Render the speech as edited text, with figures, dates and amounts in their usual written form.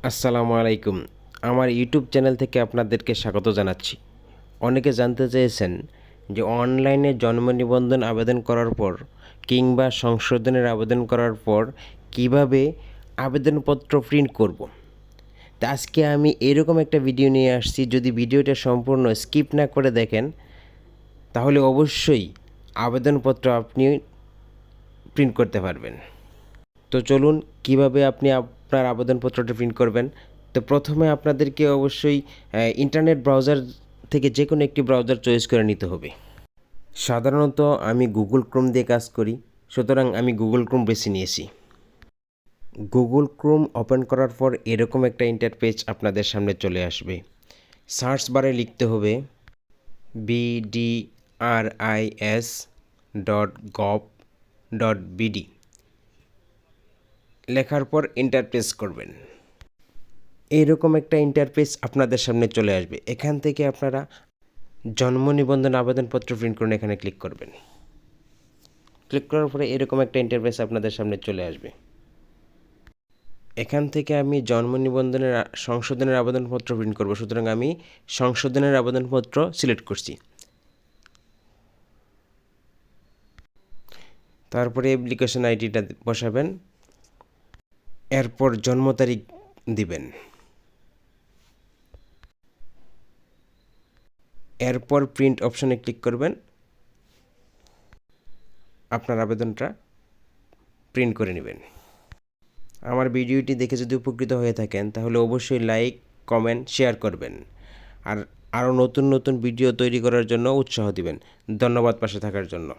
আসসালামু আলাইকুম। আমার ইউটিউব চ্যানেল থেকে আপনাদেরকে স্বাগত জানাচ্ছি। অনেকে জানতে চেয়েছেন যে অনলাইনে জন্ম নিবন্ধন আবেদন করার পর কিংবা সংশোধনের আবেদন করার পর কিভাবে আবেদনপত্র প্রিন্ট করব। তা আজকে আমি এরকম একটা ভিডিও নিয়ে আসছি, যদি ভিডিওটা সম্পূর্ণ স্কিপ না করে দেখেন তাহলে অবশ্যই আবেদনপত্র আপনি প্রিন্ট করতে পারবেন। তো চলুন কিভাবে আপনি আপনার আবেদনপত্রটা প্রিন্ট করবেন। তো প্রথমে আপনাদেরকে অবশ্যই ইন্টারনেট ব্রাউজার থেকে যে কোনো একটি ব্রাউজার চয়েস করে নিতে হবে। সাধারণত আমি গুগল ক্রোম দিয়ে কাজ করি, সুতরাং আমি গুগল ক্রোম বেছে নিয়েছি। গুগল ক্রোম ওপেন করার পর এরকম একটা ইন্টারপেজ আপনাদের সামনে চলে আসবে। সার্চ বারে লিখতে হবে bdris.gov.bd। লেখার পর এন্টার প্রেস করবেন। এইরকম একটা ইন্টারফেস আপনাদের সামনে চলে আসবে। এখান থেকে আপনারা জন্ম নিবন্ধন আবেদনপত্র প্রিন্ট করুন, এখানে ক্লিক করবেন। ক্লিক করার পরে এরকম একটা ইন্টারফেস আপনাদের সামনে চলে আসবে। এখান থেকে আমি জন্ম নিবন্ধনের সংশোধনের আবেদনপত্র প্রিন্ট করব, সুতরাং আমি সংশোধনের আবেদনপত্র সিলেক্ট করছি। তারপরে অ্যাপ্লিকেশন আইডিটা বসাবেন, এরপর জন্ম তারিখ দিবেন, এরপর প্রিন্ট অপশনে ক্লিক করবেন। আপনার আবেদনটা প্রিন্ট করে নেবেন। আমার ভিডিওটি দেখে যদি উপকৃত হয়ে থাকেন তাহলে অবশ্যই লাইক, কমেন্ট, শেয়ার করবেন। আর আরও নতুন নতুন ভিডিও তৈরি করার জন্য উৎসাহ দিবেন। ধন্যবাদ পাশে থাকার জন্য।